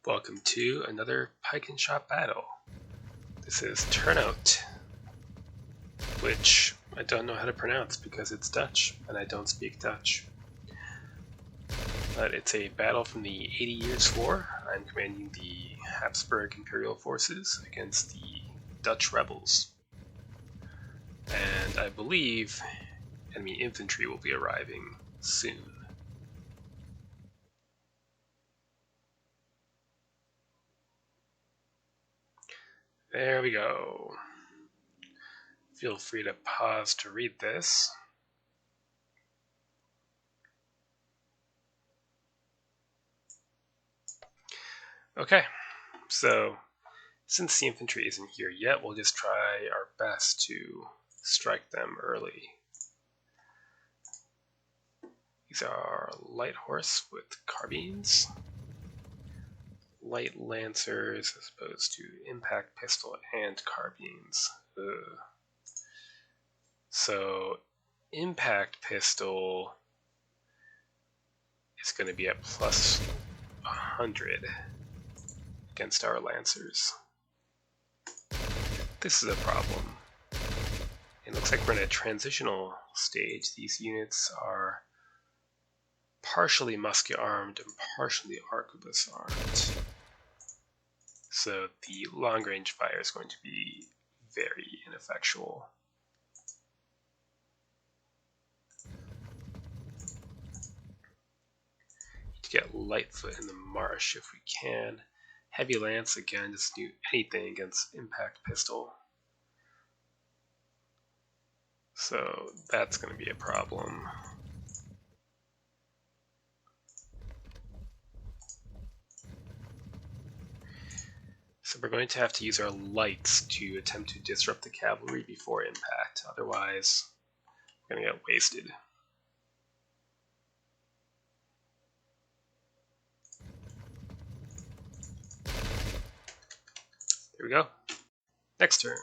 Welcome to another Pike and Shot battle. This is Turnhout, which I don't know how to pronounce because it's Dutch and I don't speak Dutch. But it's a battle from the 80 Years' War. I'm commanding the Hapsburg Imperial forces against the Dutch rebels. And I believe enemy infantry will be arriving soon. There we go. Feel free to pause to read this. Okay, so since the infantry isn't here yet, we'll just try our best to strike them early. These are light horse with carbines, light lancers as opposed to impact pistol and carbines. Ugh. So impact pistol is going to be at plus 100 against our lancers. This is a problem. It looks like we're in a transitional stage. These units are partially musket armed and partially arquebus armed. So the long range fire is going to be very ineffectual. Need to get Lightfoot in the marsh if we can. Heavy lance, again, just do anything against impact pistol. So that's going to be a problem. So we're going to have to use our lights to attempt to disrupt the cavalry before impact. Otherwise, we're going to get wasted. There we go. Next turn.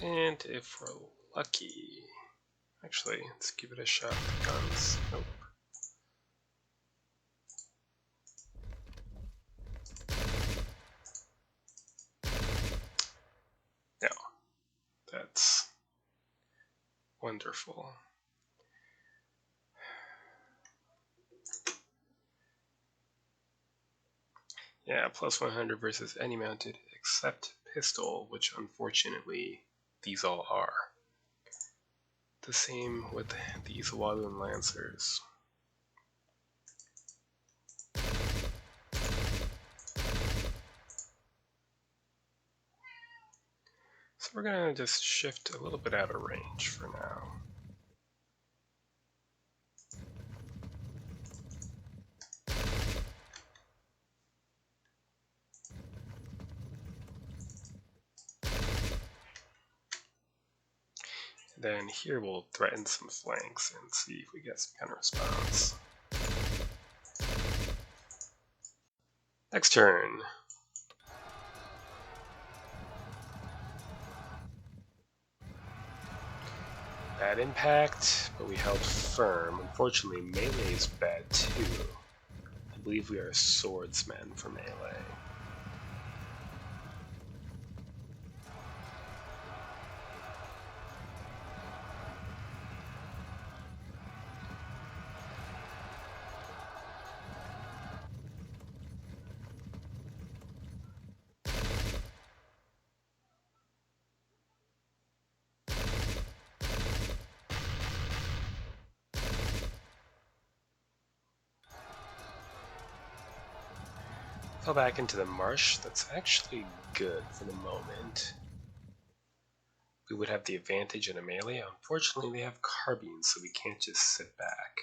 And if we're lucky, actually, let's give it a shot with guns. Nope. No, that's wonderful. Yeah, plus 100 versus any mounted except pistol, which unfortunately these all are. The same with these Walloon Lancers. So we're going to just shift a little bit out of range for now. Then here we'll threaten some flanks and see if we get some kind of response. Next turn. Bad impact, but we held firm. Unfortunately, melee is bad too. I believe we are swordsmen for melee. Fell back into the marsh. That's actually good for the moment. We would have the advantage in a melee. Unfortunately, they have carbines, so we can't just sit back.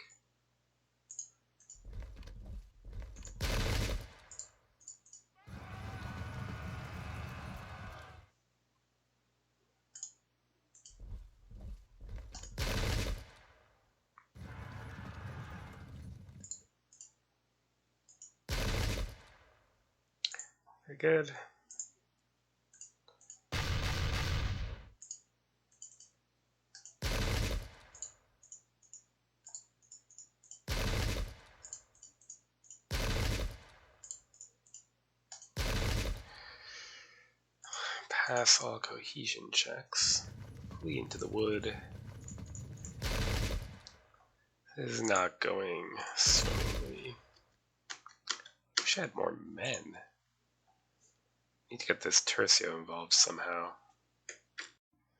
Very good. Pass all cohesion checks. Flee into the wood. This is not going swimmingly. Wish I had more men. Need to get this Tercio involved somehow.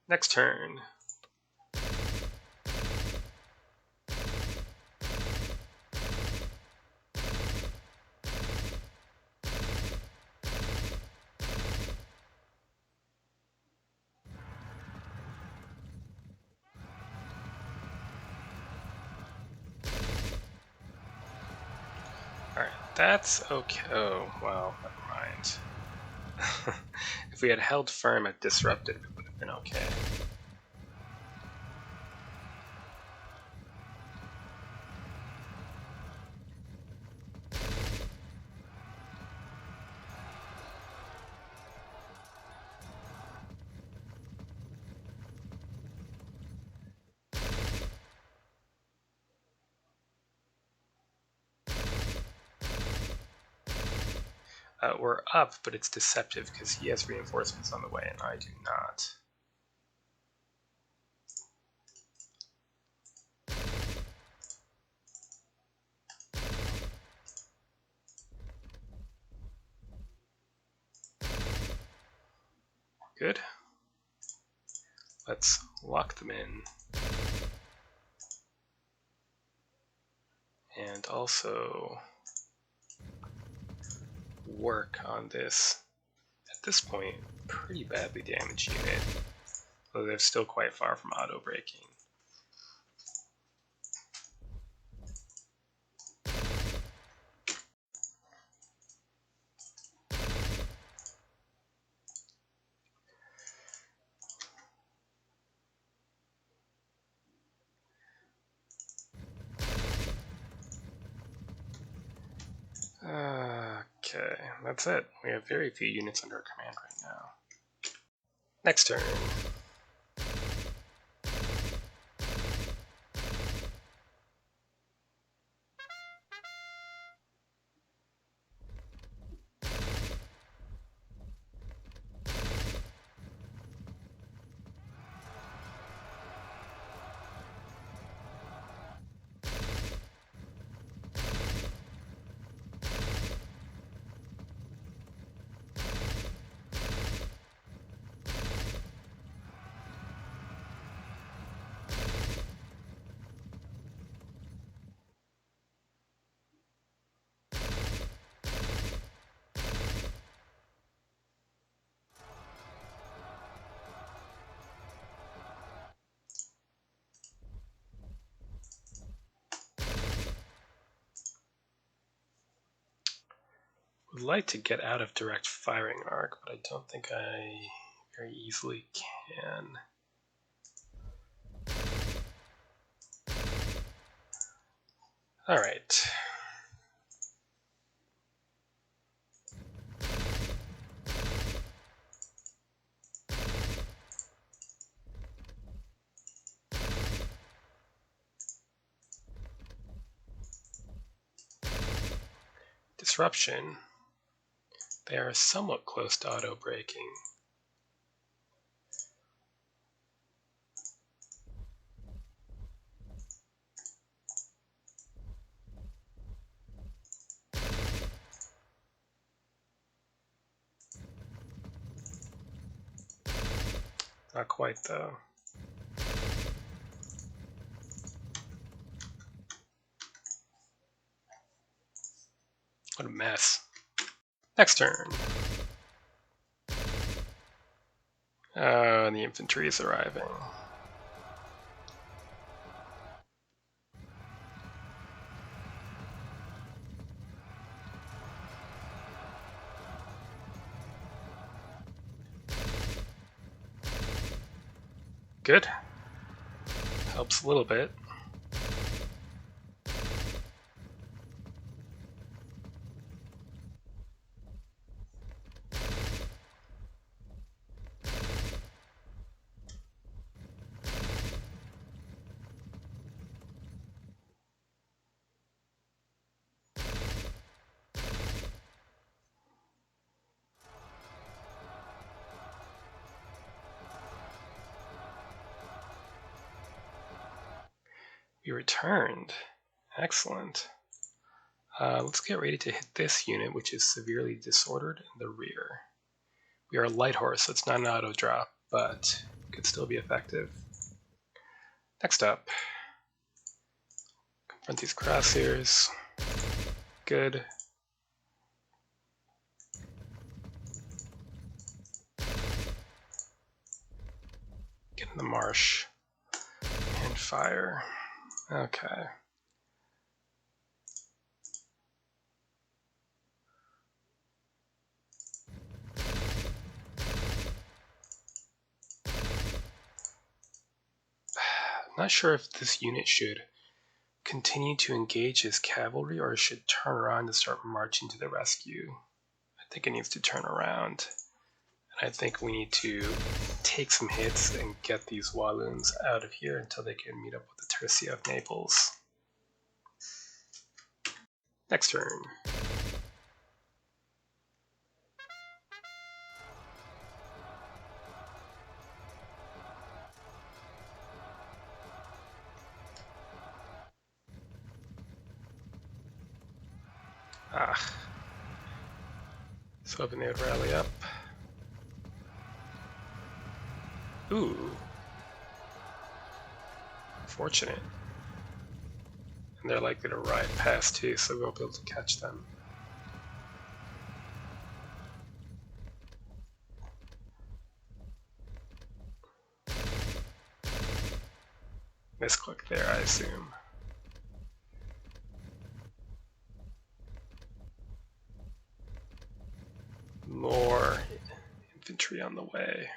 Next turn. Alright, that's okay. Oh, well, never mind. If we had held firm at Disrupted, it would have been okay. We're up, but it's deceptive because he has reinforcements on the way and I do not. Good. Let's lock them in. And also work on this, at this point, pretty badly damaged unit, though they're still quite far from auto-breaking. Okay, that's it. We have very few units under our command right now. Next turn. Would like to get out of direct firing arc, but I don't think I very easily can. Alright. Disruption. They are somewhat close to auto-breaking. Not quite, though. What a mess. Next turn. The infantry is arriving. Good. Helps a little bit. We returned. Excellent. Let's get ready to hit this unit, which is severely disordered in the rear. We are a light horse, so it's not an auto drop, but could still be effective. Next up, confront these crosshairs. Good. Get in the marsh and fire. Okay. I'm not sure if this unit should continue to engage his cavalry or should turn around and start marching to the rescue. I think it needs to turn around. And I think we need to take some hits and get these Walloons out of here until they can meet up with the Tercia of Naples. Next turn. So hoping they would rally up. Ooh. Fortunate. And they're likely to ride past too, so we'll be able to catch them. Misclick there, I assume. More infantry on the way.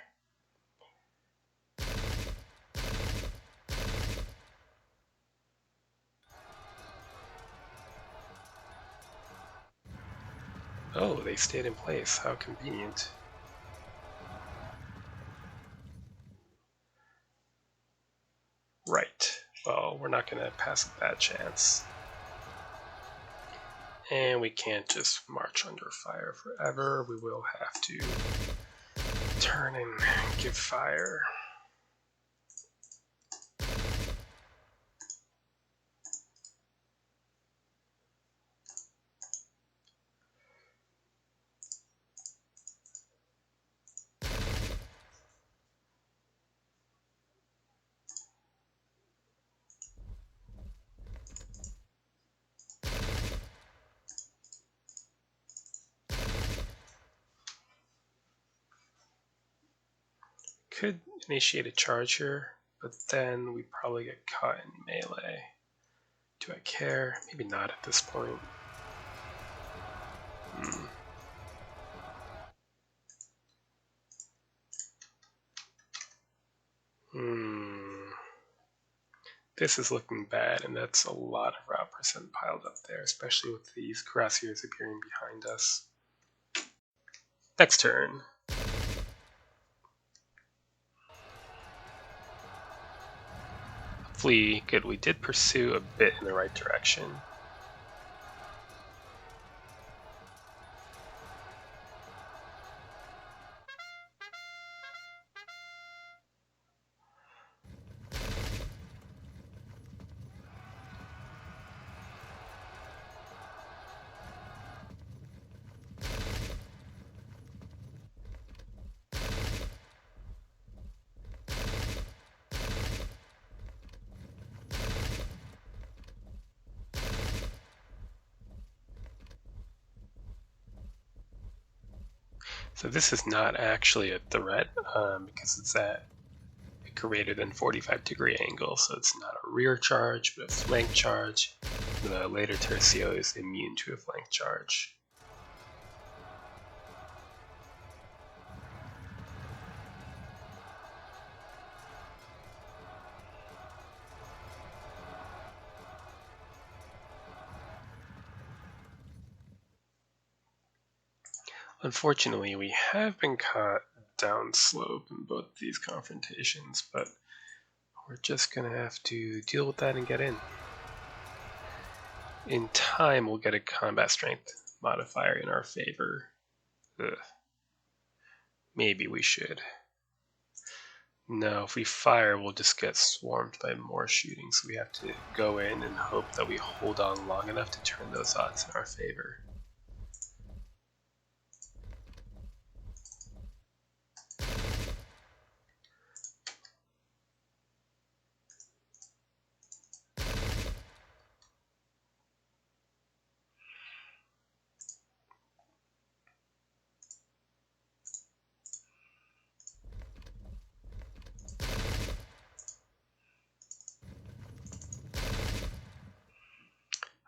Oh, they stayed in place. How convenient. Right. Well, we're not going to pass up that chance. And we can't just march under fire forever. We will have to turn and give fire. Could initiate a charge here, but then we probably get caught in melee. Do I care? Maybe not at this point. This is looking bad, and that's a lot of route percent piled up there, especially with these cuirassiers appearing behind us. Next turn. Hopefully, good. We did pursue a bit in the right direction. So this is not actually a threat because it's at a greater than 45-degree angle, so it's not a rear charge, but a flank charge. The later tercio is immune to a flank charge. Unfortunately, we have been caught downslope in both these confrontations, but we're just going to have to deal with that and get in. In time, we'll get a combat strength modifier in our favor. Ugh. Maybe we should. No, if we fire, we'll just get swarmed by more shooting, so we have to go in and hope that we hold on long enough to turn those odds in our favor.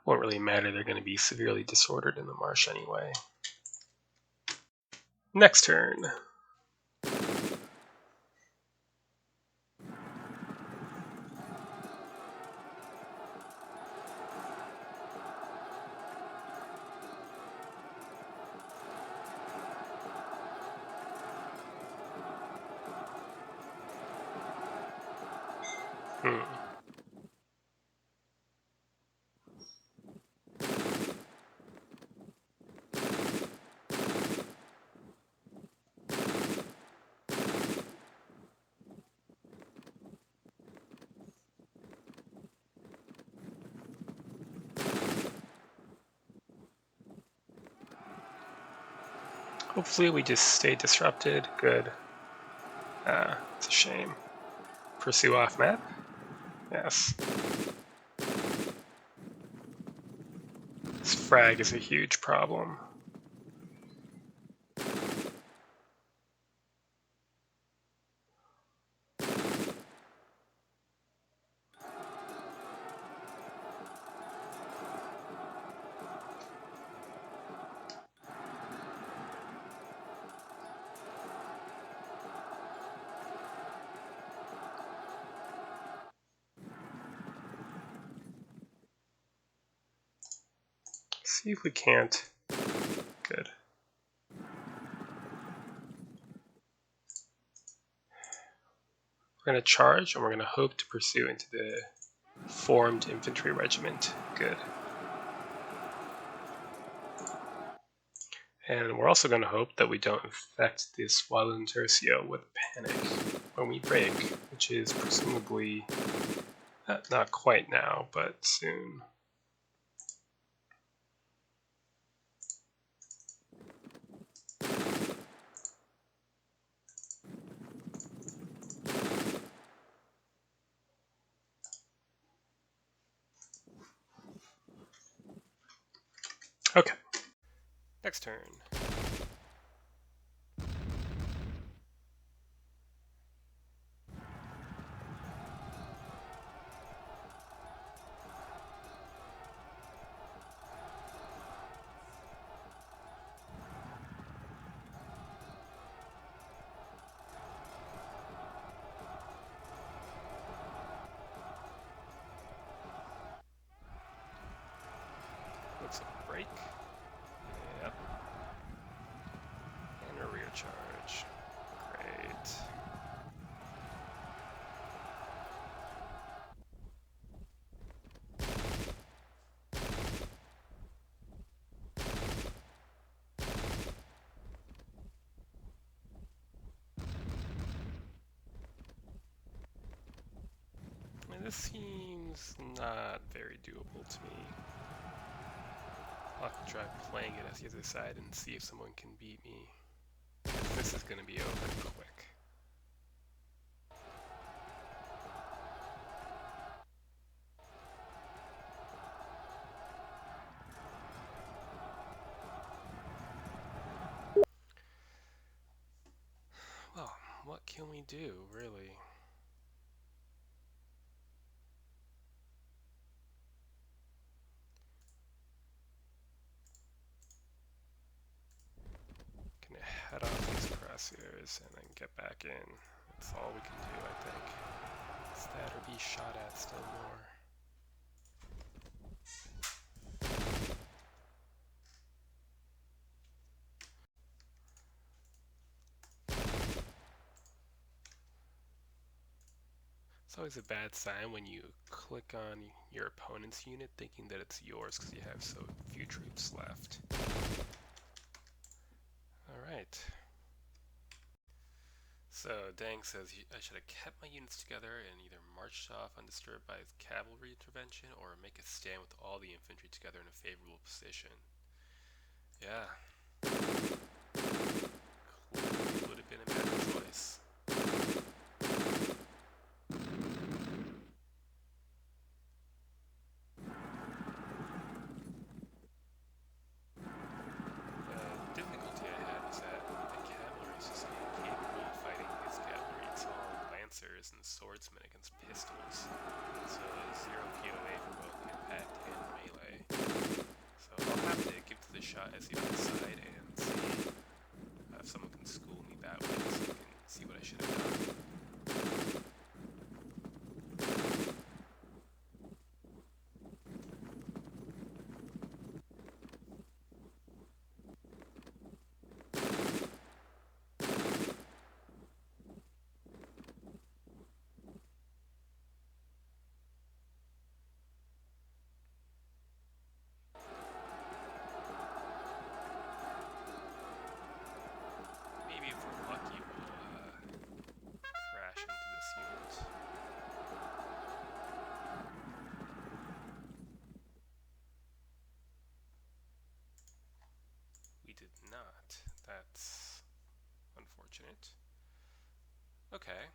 Won't really matter, they're going to be severely disordered in the marsh anyway. Next turn. Hopefully we just stay disrupted. Good. It's a shame. Pursue off map? Yes. This frag is a huge problem. See if we can't. Good. We're going to charge, and we're going to hope to pursue into the formed infantry regiment. Good. And we're also going to hope that we don't infect the Swollen Tercio with panic when we break, which is presumably not quite now, but soon. Okay. Next turn. Looks like a break. Yep. And a rear charge. Great. And this seems not very doable to me. I'll have to try playing it as the other side and see if someone can beat me. This is going to be over quick. can we do, really? Gonna head off these cuirassiers and then get back in. That's all we can do, I think. It's that or be shot at still more. It's always a bad sign when you click on your opponent's unit thinking that it's yours because you have so few troops left. Alright. So Dang says I should have kept my units together and either marched off undisturbed by his cavalry intervention or make a stand with all the infantry together in a favorable position. Yeah. Clearly would have been a better choice. The difficulty I had was that the cavalry is just incapable of fighting his cavalry. It's all lancers and swordsmen against pistols. So 0 POA for both impact and melee. So I'll have to give to the shot as the other side and see if someone can school me that way so I can see what I should have done. Maybe if we're lucky, we'll crash into this unit. We did not. That's unfortunate. Okay.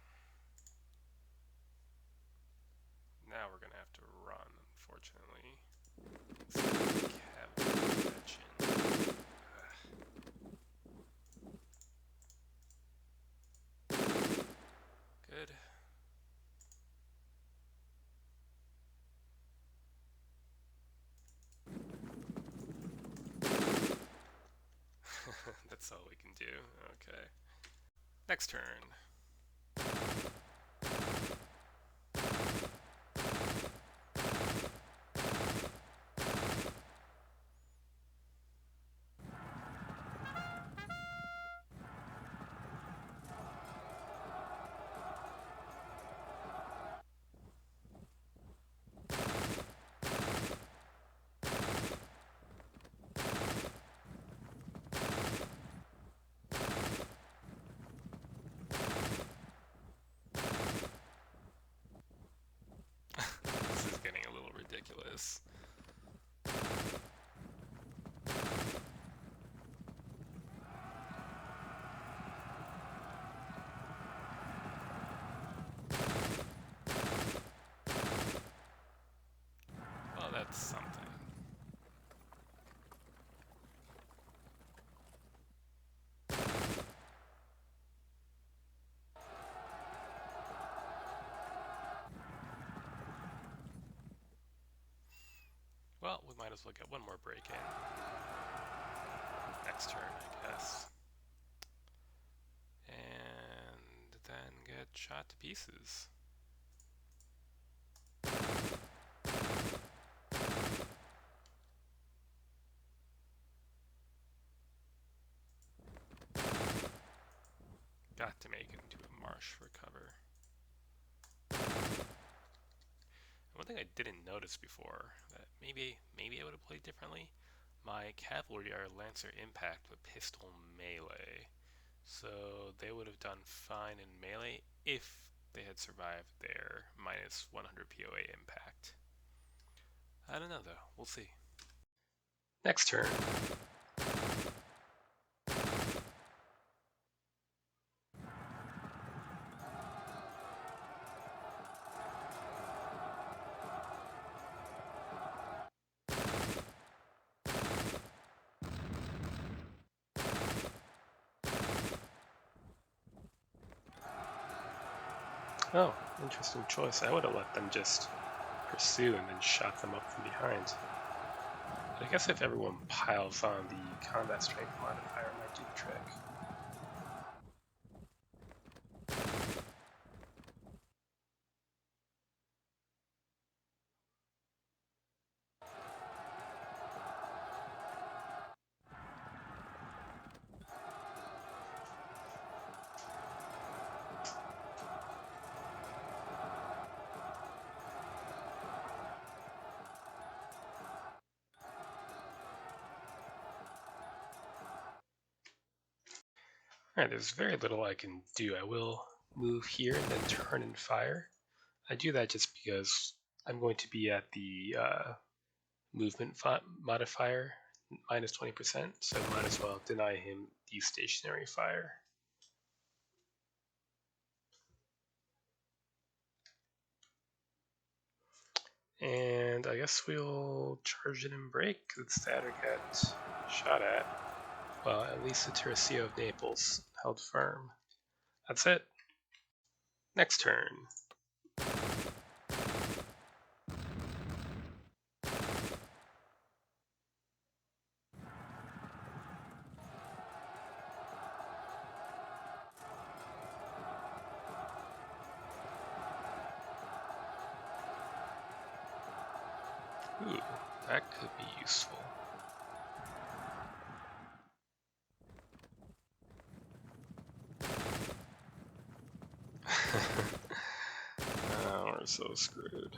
Now we're gonna have to run, unfortunately. Cavalry convention. Good. That's all we can do. Okay. Next turn. This is getting a little ridiculous. Well, that's something. Well, we might as well get one more break in. Next turn, I guess. And then get shot to pieces. Got to make it into a marsh for cover. One thing I didn't notice before, that maybe I would have played differently, my cavalry are Lancer Impact with pistol melee. So they would have done fine in melee if they had survived their minus 100 POA impact. I don't know though, we'll see. Next turn. Oh, interesting choice. I would have let them just pursue and then shot them up from behind. But I guess if everyone piles on, the combat strength modifier might do the trick. Alright, there's very little I can do. I will move here and then turn and fire. I do that just because I'm going to be at the movement modifier minus 20%, so I might as well deny him the stationary fire. And I guess we'll charge it and break, because it's that or get shot at. Well, at least the Tercio of Naples held firm. That's it. Next turn. Ooh, that could be useful. Oh, we're so screwed.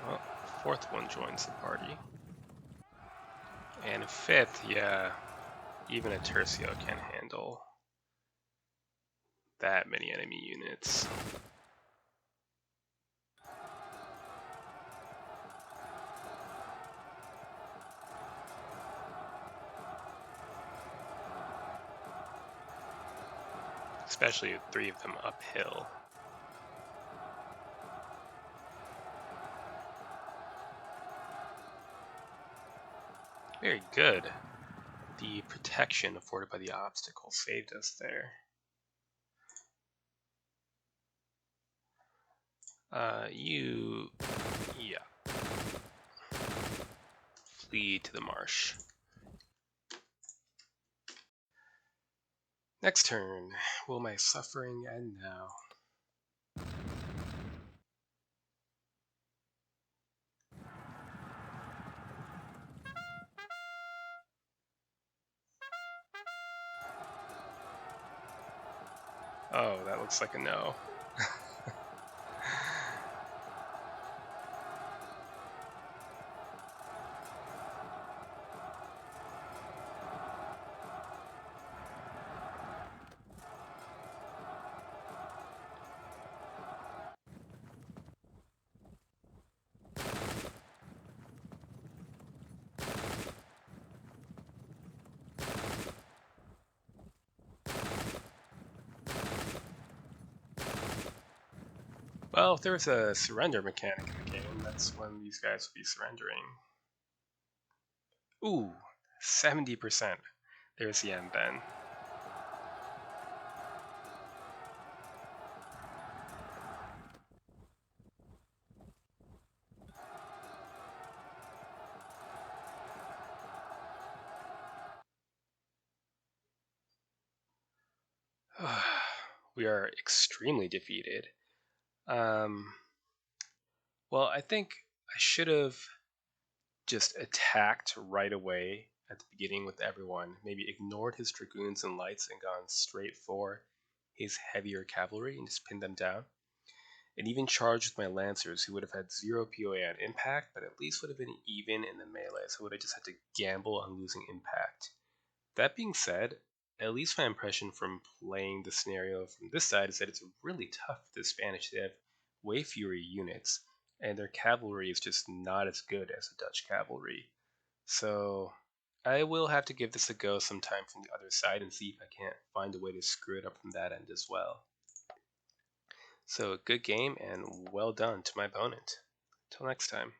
Well, fourth one joins the party. And fifth, yeah, even a Tercio can't handle that many enemy units. Especially with three of them uphill. Very good. The protection afforded by the obstacle saved us there. Yeah. Flee to the marsh. Next turn. Will my suffering end now? Oh, that looks like a no. Well, if there's a surrender mechanic in the game, that's when these guys will be surrendering. Ooh, 70%. There's the end then. We are extremely defeated. Well, I think I should have just attacked right away at the beginning with everyone, maybe ignored his dragoons and lights and gone straight for his heavier cavalry and just pinned them down. And even charged with my lancers, who would have had 0 POA on impact, but at least would have been even in the melee, so I would have just had to gamble on losing impact. That being said, at least my impression from playing the scenario from this side is that it's really tough for the Spanish. They have way fewer units, and their cavalry is just not as good as the Dutch cavalry. So I will have to give this a go sometime from the other side and see if I can't find a way to screw it up from that end as well. So good game and well done to my opponent. Till next time.